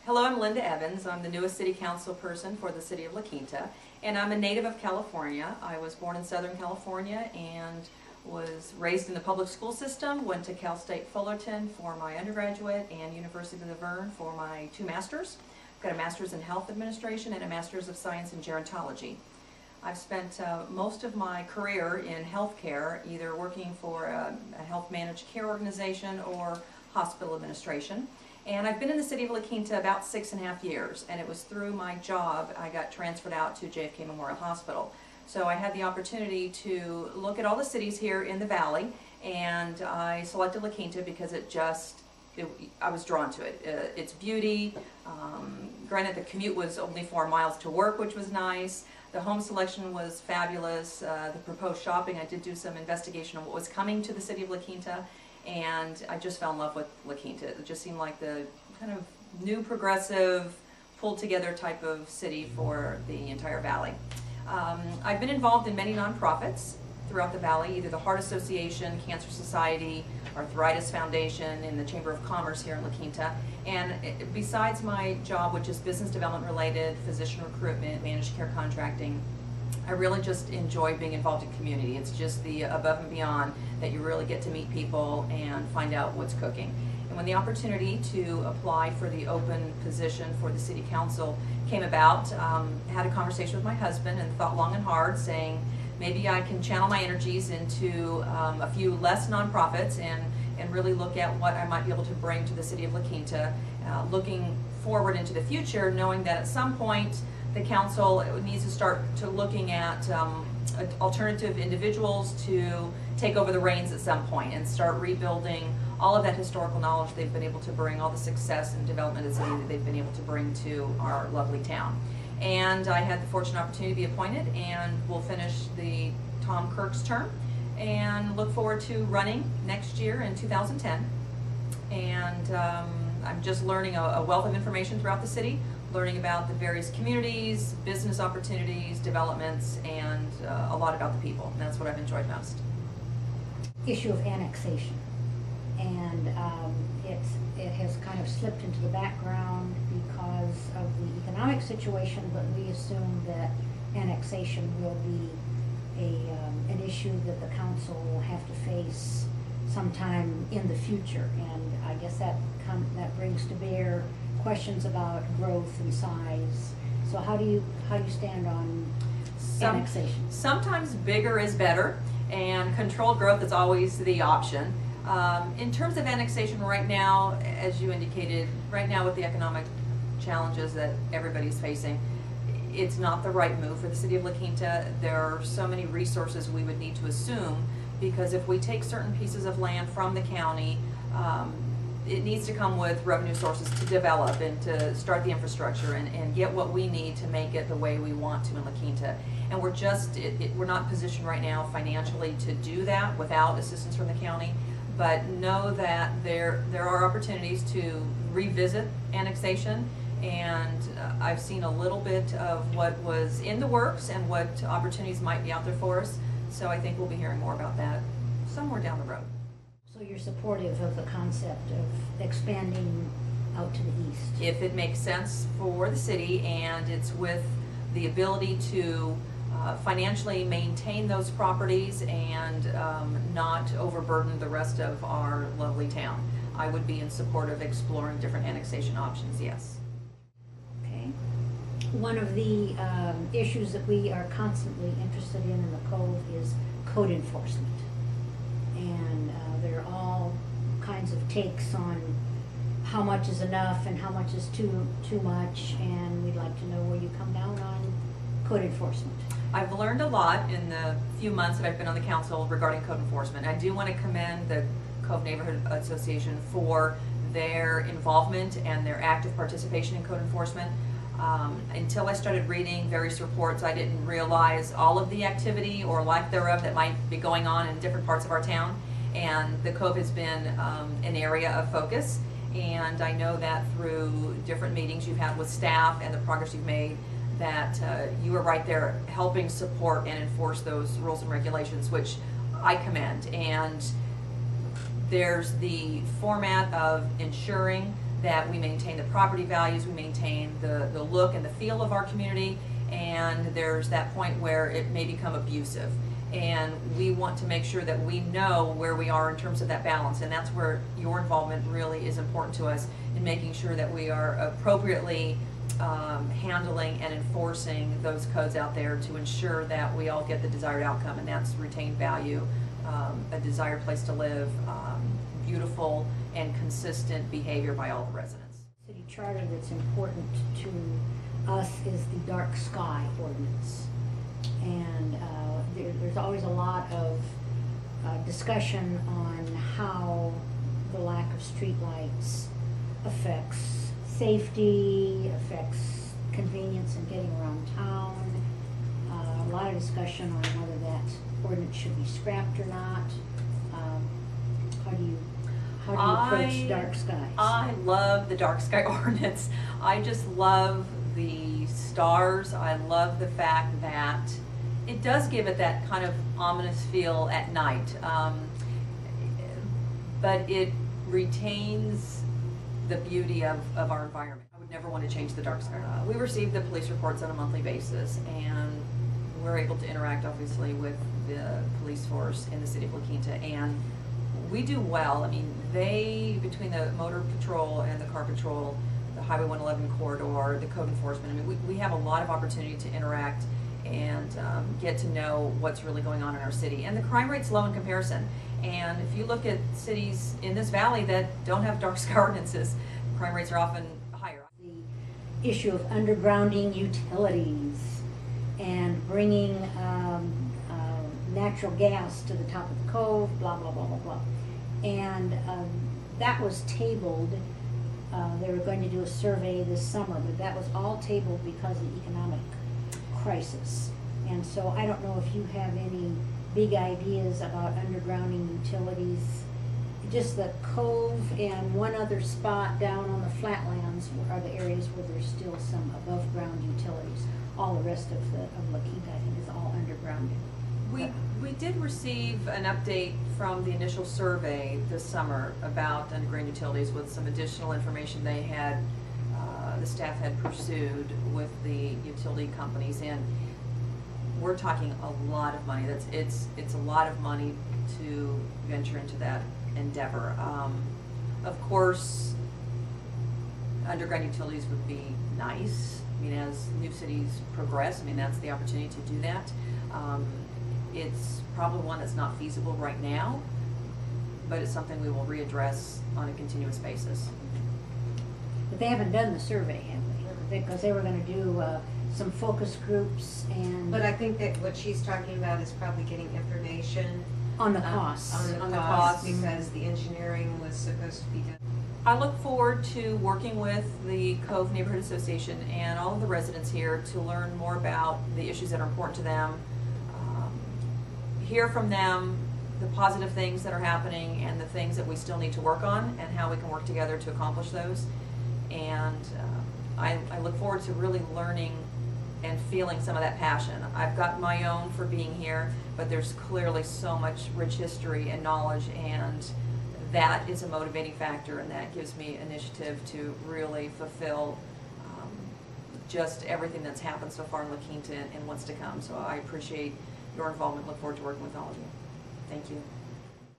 Hello, I'm Linda Evans. I'm the newest City Council person for the City of La Quinta, and I'm a native of California. I was born in Southern California and was raised in the public school system, went to Cal State Fullerton for my undergraduate and University of La Verne for my 2 masters. I've got a master's in health administration and a master's of science in gerontology. I've spent most of my career in healthcare, either working for a health managed care organization or hospital administration. And I've been in the City of La Quinta about 6.5 years, and it was through my job I got transferred out to JFK Memorial Hospital. So I had the opportunity to look at all the cities here in the Valley, and I selected La Quinta because I was drawn to it. Its beauty, granted the commute was only 4 miles to work, which was nice. The home selection was fabulous. The proposed shopping, I did do some investigation on what was coming to the City of La Quinta, and I just fell in love with La Quinta. It just seemed like the kind of new, progressive, pulled together type of city for the entire Valley. I've been involved in many nonprofits throughout the Valley, either the Heart Association, Cancer Society, Arthritis Foundation, and the Chamber of Commerce here in La Quinta. And besides my job, which is business development related, physician recruitment, managed care contracting, I really just enjoy being involved in community. It's just the above and beyond that you really get to meet people and find out what's cooking. And when the opportunity to apply for the open position for the City Council came about, had a conversation with my husband and thought long and hard, saying maybe I can channel my energies into a few less nonprofits and really look at what I might be able to bring to the City of La Quinta, looking forward into the future, knowing that at some point the council needs to start to looking at alternative individuals to take over the reins at some point and start rebuilding all of that historical knowledge they've been able to bring, all the success and development of the city that they've been able to bring to our lovely town. And I had the fortunate opportunity to be appointed, and we'll finish the Tom Kirk's term and look forward to running next year in 2010. And I'm just learning a wealth of information throughout the city, learning about the various communities, business opportunities, developments, and a lot about the people. And that's what I've enjoyed most. Issue of annexation, and it has kind of slipped into the background because of the economic situation, but we assume that annexation will be an issue that the council will have to face sometime in the future, and I guess that brings to bear questions about growth and size. So how do you stand on annexation? Sometimes bigger is better, and controlled growth is always the option. In terms of annexation right now, as you indicated, right now with the economic challenges that everybody's facing, it's not the right move for the City of La Quinta. There are so many resources we would need to assume, because if we take certain pieces of land from the county, it needs to come with revenue sources to develop and to start the infrastructure and get what we need to make it the way we want to in La Quinta. And we're not positioned right now financially to do that without assistance from the county, but know that there are opportunities to revisit annexation, and I've seen a little bit of what was in the works and what opportunities might be out there for us. So I think we'll be hearing more about that somewhere down the road. So you're supportive of the concept of expanding out to the east? If it makes sense for the city and it's with the ability to financially maintain those properties and not overburden the rest of our lovely town, I would be in support of exploring different annexation options, yes. Okay. One of the issues that we are constantly interested in the Cove is code enforcement. And there are all kinds of takes on how much is enough and how much is too much, and we'd like to know where you come down on code enforcement. I've learned a lot in the few months that I've been on the council regarding code enforcement. I do want to commend the Cove Neighborhood Association for their involvement and their active participation in code enforcement. Until I started reading various reports, I didn't realize all of the activity or lack thereof that might be going on in different parts of our town. And the Cove has been an area of focus. And I know that through different meetings you've had with staff and the progress you've made, that you are right there helping support and enforce those rules and regulations, which I commend. And there's the format of ensuring that we maintain the property values, we maintain the look and the feel of our community, and there's that point where it may become abusive. And we want to make sure that we know where we are in terms of that balance, and that's where your involvement really is important to us in making sure that we are appropriately handling and enforcing those codes out there to ensure that we all get the desired outcome, and that's retained value, a desired place to live, beautiful and consistent behavior by all the residents. City charter that's important to us is the dark sky ordinance. And there's always a lot of discussion on how the lack of streetlights affects safety, affects convenience in getting around town. A lot of discussion on whether that ordinance should be scrapped or not. How do you approach dark skies? I love the dark sky ordinance. I just love the stars. I love the fact that it does give it that kind of ominous feel at night, but it retains the beauty of our environment. I would never want to change the dark sky. We receive the police reports on a monthly basis, and we're able to interact obviously with the police force in the city of La Quinta, and we do well. I mean, between the motor patrol and the car patrol, the Highway 111 corridor, the code enforcement, I mean, we have a lot of opportunity to interact and get to know what's really going on in our city. And the crime rate's low in comparison. And if you look at cities in this valley that don't have dark sky ordinances, crime rates are often higher. The issue of undergrounding utilities and bringing natural gas to the top of the cove, blah, blah, blah, blah, blah. And that was tabled. They were going to do a survey this summer, but that was all tabled because of economic crisis. And so I don't know if you have any big ideas about undergrounding utilities. Just the cove and one other spot down on the flatlands are the areas where there's still some above ground utilities. All the rest of La Quinta, I think, is all undergrounded. We did receive an update from the initial survey this summer about underground utilities with some additional information they had, the staff had pursued with the utility companies, and we're talking a lot of money. It's a lot of money to venture into that endeavor. Of course, underground utilities would be nice. I mean, as new cities progress, I mean, that's the opportunity to do that. It's probably one that's not feasible right now, but it's something we will readdress on a continuous basis. But they haven't done the survey, have they? Because they were going to do some focus groups and... But I think that what she's talking about is probably getting information on the costs. On the costs, because the engineering was supposed to be done. I look forward to working with the Cove Neighborhood Association and all of the residents here to learn more about the issues that are important to them, hear from them the positive things that are happening and the things that we still need to work on and how we can work together to accomplish those. And I look forward to really learning and feeling some of that passion. I've got my own for being here, but there's clearly so much rich history and knowledge, and that is a motivating factor, and that gives me initiative to really fulfill just everything that's happened so far in La Quinta and what's to come. So I appreciate your involvement. Look forward to working with all of you. Thank you.